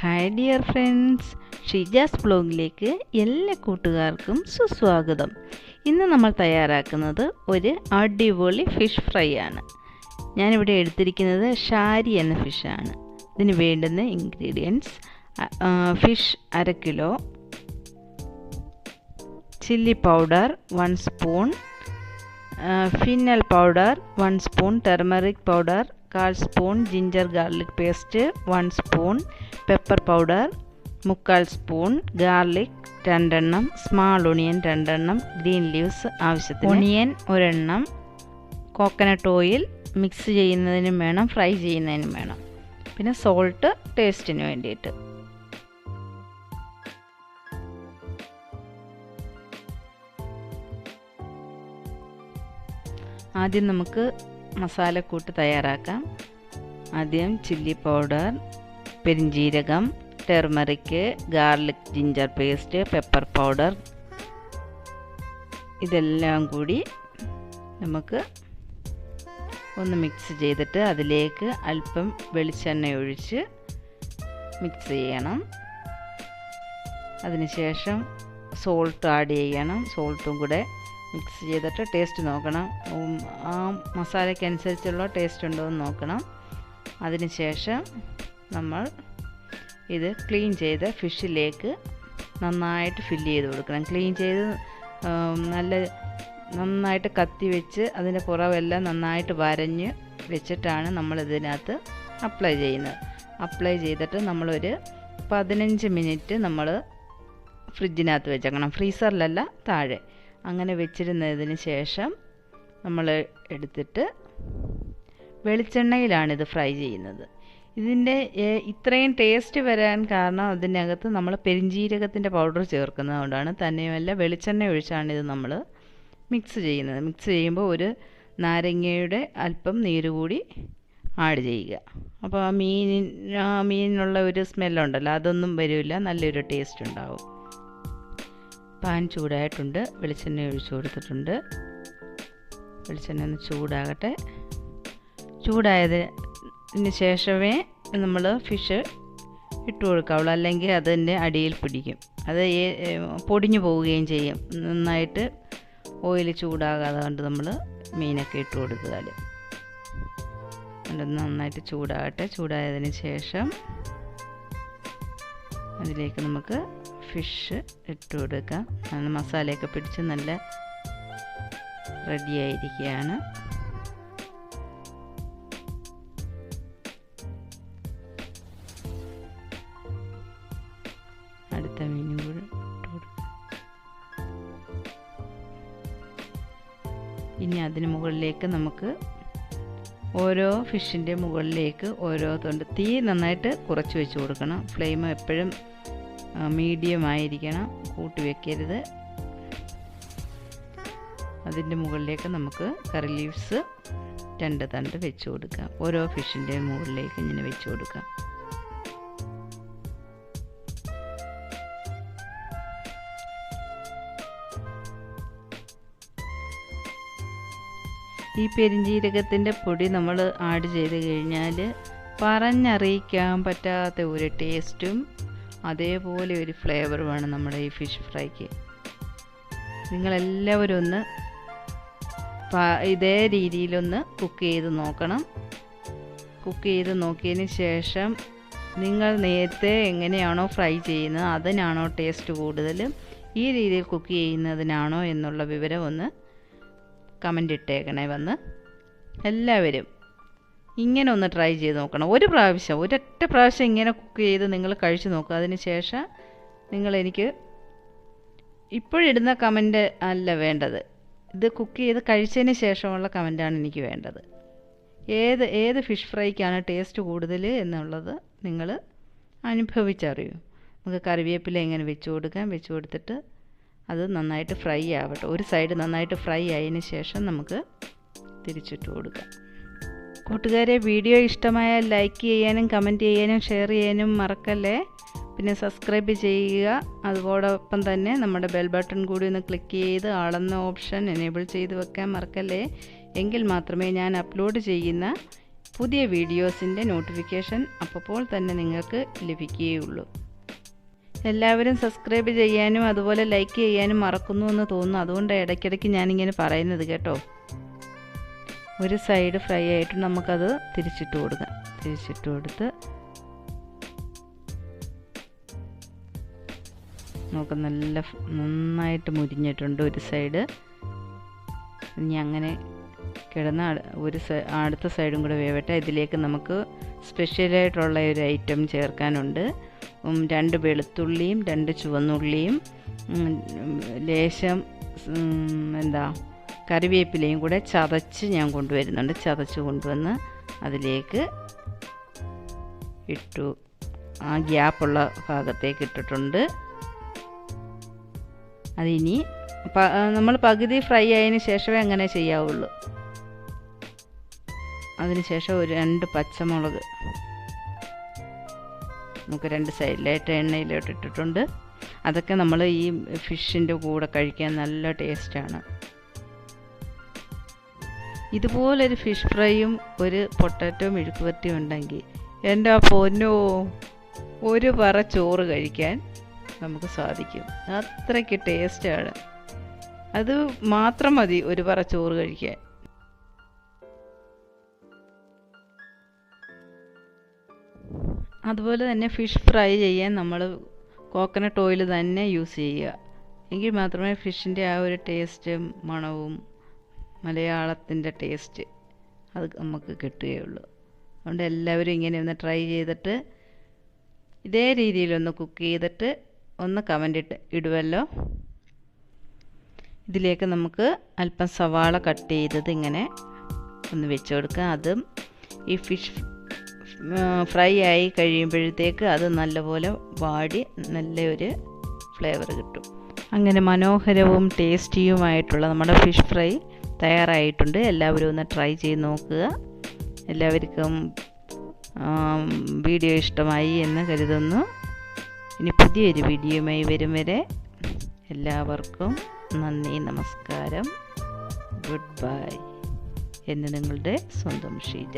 Hi dear friends, Sheeja's ബ്ലോഗിലേക്ക് എല്ലാ കൂട്ടുകാർക്കും സുസ്വാഗതം. ഇന്ന് നമ്മൾ തയ്യാറാക്കുന്നത് ഒരു അടിപൊളി ഫിഷ് ഫ്രൈ ആണ്. ഞാനിവിടെ എടുത്തിരിക്കുന്നത് ഷാരി എന്ന ഫിഷാണ്. ഇതിന് വേണ്ടുന്ന ingredients: fish 1/2 kilo, chilli powder 1 spoon, fennel powder 1 spoon, turmeric powder 1/4 spoon, ginger garlic paste 1 spoon, pepper powder 3/4 spoon, garlic 2 എണ്ണം, സ്മാൾ ഒണിയൻ 2 എണ്ണം, ഗ്രീൻ ലീവ്സ് ആവശ്യത്തിന്, ഒണിയൻ 1 എണ്ണം, കോക്കനട്ട് ഓയിൽ മിക്സ് ചെയ്യുന്നതിനും വേണം, ഫ്രൈ ചെയ്യുന്നതിനും വേണം, പിന്നെ സോൾട്ട് ടേസ്റ്റിന് വേണ്ടിയിട്ട്. ആദ്യം നമുക്ക് മസാലക്കൂട്ട് തയ്യാറാക്കാം. ആദ്യം ചില്ലി പൗഡർ, പെരിഞ്ജീരകം, turmeric, garlic, ginger paste, pepper powder ഇതെല്ലാം കൂടി നമുക്ക് ഒന്ന് മിക്സ് ചെയ്തിട്ട് അതിലേക്ക് അല്പം വെളിച്ചെണ്ണ ഒഴിച്ച് മിക്സ് ചെയ്യണം. അതിനുശേഷം സോൾട്ട് ആഡ് ചെയ്യണം. സോൾട്ടും കൂടെ മിക്സ് ചെയ്തിട്ട് ടേസ്റ്റ് നോക്കണം. ആ മസാലയ്ക്കനുസരിച്ചുള്ള ടേസ്റ്റ് ഉണ്ടോ എന്ന് നോക്കണം. അതിനുശേഷം നമ്മൾ ഇത് ക്ലീൻ ചെയ്ത് ഫിഷിലേക്ക് നന്നായിട്ട് ഫില്ല് ചെയ്ത് കൊടുക്കണം. ക്ലീൻ ചെയ്ത് നന്നായിട്ട് കത്തി വെച്ച് അതിൻ്റെ പുറമെല്ലാം നന്നായിട്ട് വരഞ്ഞ് വെച്ചിട്ടാണ് നമ്മൾ ഇതിനകത്ത് അപ്ലൈ ചെയ്യുന്നത്. അപ്ലൈ ചെയ്തിട്ട് നമ്മളൊരു 15 മിനിറ്റ് നമ്മൾ ഫ്രിഡ്ജിനകത്ത് വെച്ചേക്കണം. ഫ്രീസറിലല്ല, താഴെ. അങ്ങനെ വെച്ചിരുന്നതിന് ശേഷം നമ്മൾ എടുത്തിട്ട് വെളിച്ചെണ്ണയിലാണിത് ഫ്രൈ ചെയ്യുന്നത്. ഇതിൻ്റെ ഇത്രയും ടേസ്റ്റ് വരാൻ കാരണം അതിനകത്ത് നമ്മൾ പെരിഞ്ജീരകത്തിൻ്റെ പൗഡർ ചേർക്കുന്നതുകൊണ്ടാണ്. തന്നെയുമല്ല, വെളിച്ചെണ്ണ ഒഴിച്ചാണ് ഇത് നമ്മൾ മിക്സ് ചെയ്യുന്നത്. മിക്സ് ചെയ്യുമ്പോൾ ഒരു നാരങ്ങയുടെ അല്പം നീര് കൂടി ആഡ് ചെയ്യുക. അപ്പോൾ ആ മീനിനുള്ള ഒരു സ്മെല്ലുണ്ടല്ലോ, അതൊന്നും വരില്ല, നല്ലൊരു ടേസ്റ്റ് ഉണ്ടാവും. പാൻ ചൂടായിട്ടുണ്ട്, വെളിച്ചെണ്ണ ഒഴിച്ചു കൊടുത്തിട്ടുണ്ട്. വെളിച്ചെണ്ണ ഒന്ന് ചൂടാകട്ടെ. ചൂടായതിന് ശേഷമേ നമ്മൾ ഫിഷ് ഇട്ട് കൊടുക്കാവുള്ളൂ, അല്ലെങ്കിൽ അതിൻ്റെ അടിയിൽ പിടിക്കും, അത് പൊടിഞ്ഞു പോവുകയും ചെയ്യും. നന്നായിട്ട് ഓയിൽ ചൂടാകാതെ കൊണ്ട് നമ്മൾ മീനൊക്കെ ഇട്ട് കൊടുത്താൽ. നന്നായിട്ട് ചൂടാകട്ടെ. ചൂടായതിന് ശേഷം അതിലേക്ക് നമുക്ക് ഫിഷ് ഇട്ട് കൊടുക്കാം. മസാലയൊക്കെ പിടിച്ച് നല്ല റെഡിയായിരിക്കുകയാണ്. അടുത്ത മീനും കൂടി ഇട്ട് കൊടുക്കാം. ഇനി അതിന് മുകളിലേക്ക് നമുക്ക് ഓരോ ഫിഷിൻ്റെ മുകളിലേക്ക് ഓരോ തൊണ്ട് തീ നന്നായിട്ട് കുറച്ച് വെച്ച് കൊടുക്കണം. ഫ്ലെയിം എപ്പോഴും മീഡിയം ആയിരിക്കണം, കൂട്ടി വയ്ക്കരുത്. അതിൻ്റെ മുകളിലേക്ക് നമുക്ക് കറി ലീവ്സ് 2 തണ്ട് വെച്ച് കൊടുക്കാം. ഓരോ ഫിഷിൻ്റെ മുകളിലേക്ക് ഇങ്ങനെ വെച്ച് കൊടുക്കാം. ഈ പെരിഞ്ജീരകത്തിൻ്റെ പൊടി നമ്മൾ ആഡ് ചെയ്ത് കഴിഞ്ഞാൽ പറഞ്ഞറിയിക്കാൻ പറ്റാത്ത ഒരു ടേസ്റ്റും അതേപോലെ ഒരു ഫ്ലേവറുമാണ് നമ്മുടെ ഈ ഫിഷ് ഫ്രൈക്ക്. നിങ്ങളെല്ലാവരും ഒന്ന് ഇതേ രീതിയിലൊന്ന് കുക്ക് ചെയ്ത് നോക്കണം. കുക്ക് ചെയ്ത് നോക്കിയതിന് ശേഷം നിങ്ങൾ നേരത്തെ എങ്ങനെയാണോ ഫ്രൈ ചെയ്യുന്നത് അതിനാണോ ടേസ്റ്റ് കൂടുതൽ, ഈ രീതിയിൽ കുക്ക് ചെയ്യുന്നതിനാണോ എന്നുള്ള വിവരം ഒന്ന് കമൻ്റ് ഇട്ടേക്കണേ. വന്ന് എല്ലാവരും ഇങ്ങനെ ഒന്ന് ട്രൈ ചെയ്ത് നോക്കണം. ഒരൊറ്റ പ്രാവശ്യം ഇങ്ങനെ കുക്ക് ചെയ്ത് നിങ്ങൾ കഴിച്ച് നോക്കുക. അതിന് ശേഷം നിങ്ങളെനിക്ക് ഇപ്പോഴിടുന്ന കമൻ്റ് അല്ല വേണ്ടത്, ഇത് കുക്ക് ചെയ്ത് കഴിച്ചതിന് ശേഷമുള്ള കമൻ്റാണ് എനിക്ക് വേണ്ടത്. ഏത് ഫിഷ് ഫ്രൈക്കാണ് ടേസ്റ്റ് കൂടുതൽ എന്നുള്ളത് നിങ്ങൾ അനുഭവിച്ചറിയൂ. നമുക്ക് കറിവേപ്പില എങ്ങനെ വെച്ച് കൊടുക്കാം. വെച്ച് കൊടുത്തിട്ട് അത് നന്നായിട്ട് ഫ്രൈ ആവട്ടെ. ഒരു സൈഡ് നന്നായിട്ട് ഫ്രൈ ആയതിന് ശേഷം നമുക്ക് തിരിച്ചിട്ട് കൊടുക്കാം. കൂട്ടുകാരെ, വീഡിയോ ഇഷ്ടമായാൽ ലൈക്ക് ചെയ്യാനും കമൻറ്റ് ചെയ്യാനും ഷെയർ ചെയ്യാനും മറക്കല്ലേ. പിന്നെ സബ്സ്ക്രൈബ് ചെയ്യുക. അതോടൊപ്പം തന്നെ നമ്മുടെ ബെൽ ബട്ടൺ കൂടി ഒന്ന് ക്ലിക്ക് ചെയ്ത് ആളെന്ന ഓപ്ഷൻ എനേബിൾ ചെയ്ത് വെക്കാൻ മറക്കല്ലേ. എങ്കിൽ മാത്രമേ ഞാൻ അപ്ലോഡ് ചെയ്യുന്ന പുതിയ വീഡിയോസിൻ്റെ നോട്ടിഫിക്കേഷൻ അപ്പോൾ തന്നെ നിങ്ങൾക്ക് ലഭിക്കുകയുള്ളൂ. എല്ലാവരും സബ്സ്ക്രൈബ് ചെയ്യാനും അതുപോലെ ലൈക്ക് ചെയ്യാനും മറക്കുന്നു എന്ന് തോന്നുന്നു. അതുകൊണ്ട് ഇടയ്ക്കിടയ്ക്ക് ഞാനിങ്ങനെ പറയുന്നത് കേട്ടോ. ഒരു സൈഡ് ഫ്രൈ ആയിട്ട് നമുക്കത് തിരിച്ചിട്ട് കൊടുക്കാം. തിരിച്ചിട്ട് കൊടുത്ത് നമുക്ക് നന്നായിട്ട് മുരിഞ്ഞിട്ടുണ്ട് ഒരു സൈഡ്. ഇനി അങ്ങനെ കിടന്ന അടുത്ത സൈഡും കൂടെ വേവട്ടെ. ഇതിലേക്ക് നമുക്ക് സ്പെഷ്യലായിട്ടുള്ള ഒരു ഐറ്റം ചേർക്കാനുണ്ട്. 2 വെളുത്തുള്ളിയും 2 ചുവന്നുള്ളിയും ലേശം കറിവേപ്പിലയും കൂടെ ചതച്ച് ഞാൻ കൊണ്ടുവരുന്നുണ്ട്. ചതച്ച് കൊണ്ടുവന്ന് അതിലേക്ക് ഇട്ടു. ആ ഗ്യാപ്പുള്ള ഭാഗത്തേക്ക് ഇട്ടിട്ടുണ്ട്. അതിനി നമ്മൾ പകുതി ഫ്രൈ ആയതിന് ശേഷമേ അങ്ങനെ ചെയ്യാവുള്ളൂ. അതിനുശേഷം ഒരു 2 പച്ചമുളക് നമുക്ക് 2 സൈഡിലായിട്ട് എണ്ണയിലോട്ട് ഇട്ടിട്ടുണ്ട്. അതൊക്കെ നമ്മൾ ഈ ഫിഷിൻ്റെ കൂടെ കഴിക്കാൻ നല്ല ടേസ്റ്റാണ്. ഇതുപോലൊരു ഫിഷ് ഫ്രൈയും ഒരു പൊട്ടാറ്റോ മെഴുക്കുവരട്ടിയും ഉണ്ടെങ്കിൽ എൻ്റെ പൊന്നോ, ഒരു പറ ചോറ് കഴിക്കാൻ നമുക്ക് സാധിക്കും. അത്രയ്ക്ക് ടേസ്റ്റാണ്. അത് മാത്രം മതി ഒരു പറ ചോറ് കഴിക്കാൻ. അതുപോലെ തന്നെ ഫിഷ് ഫ്രൈ ചെയ്യാൻ നമ്മൾ കോക്കനട്ട് ഓയിൽ തന്നെ യൂസ് ചെയ്യുക. എങ്കിൽ മാത്രമേ ഫിഷിൻ്റെ ആ ഒരു ടേസ്റ്റും മണവും മലയാളത്തിൻ്റെ ടേസ്റ്റ് അത് നമുക്ക് കിട്ടുകയുള്ളൂ. അതുകൊണ്ട് എല്ലാവരും ഇങ്ങനെ ഒന്ന് ട്രൈ ചെയ്തിട്ട് ഇതേ രീതിയിലൊന്ന് കുക്ക് ചെയ്തിട്ട് ഒന്ന് കമൻ്റ് ഇടുമല്ലോ. ഇതിലേക്ക് നമുക്ക് അല്പം സവാള കട്ട് ചെയ്തത് ഇങ്ങനെ ഒന്ന് വെച്ച് കൊടുക്കുക. അതും ഈ ഫിഷ് ഫ്രൈ ആയി കഴിയുമ്പോഴത്തേക്ക് അത് നല്ലപോലെ വാടി നല്ലൊരു ഫ്ലേവർ കിട്ടും. അങ്ങനെ മനോഹരവും ടേസ്റ്റിയുമായിട്ടുള്ള നമ്മുടെ ഫിഷ് ഫ്രൈ തയ്യാറായിട്ടുണ്ട്. എല്ലാവരും ഒന്ന് ട്രൈ ചെയ്ത് നോക്കുക. എല്ലാവർക്കും വീഡിയോ ഇഷ്ടമായി എന്ന് കരുതുന്നു. ഇനി പുതിയൊരു വീഡിയോയുമായി വരും വരെ എല്ലാവർക്കും നന്ദി, നമസ്കാരം, ഗുഡ് ബൈ എന്ന് നിങ്ങളുടെ സ്വന്തം ഷീജ.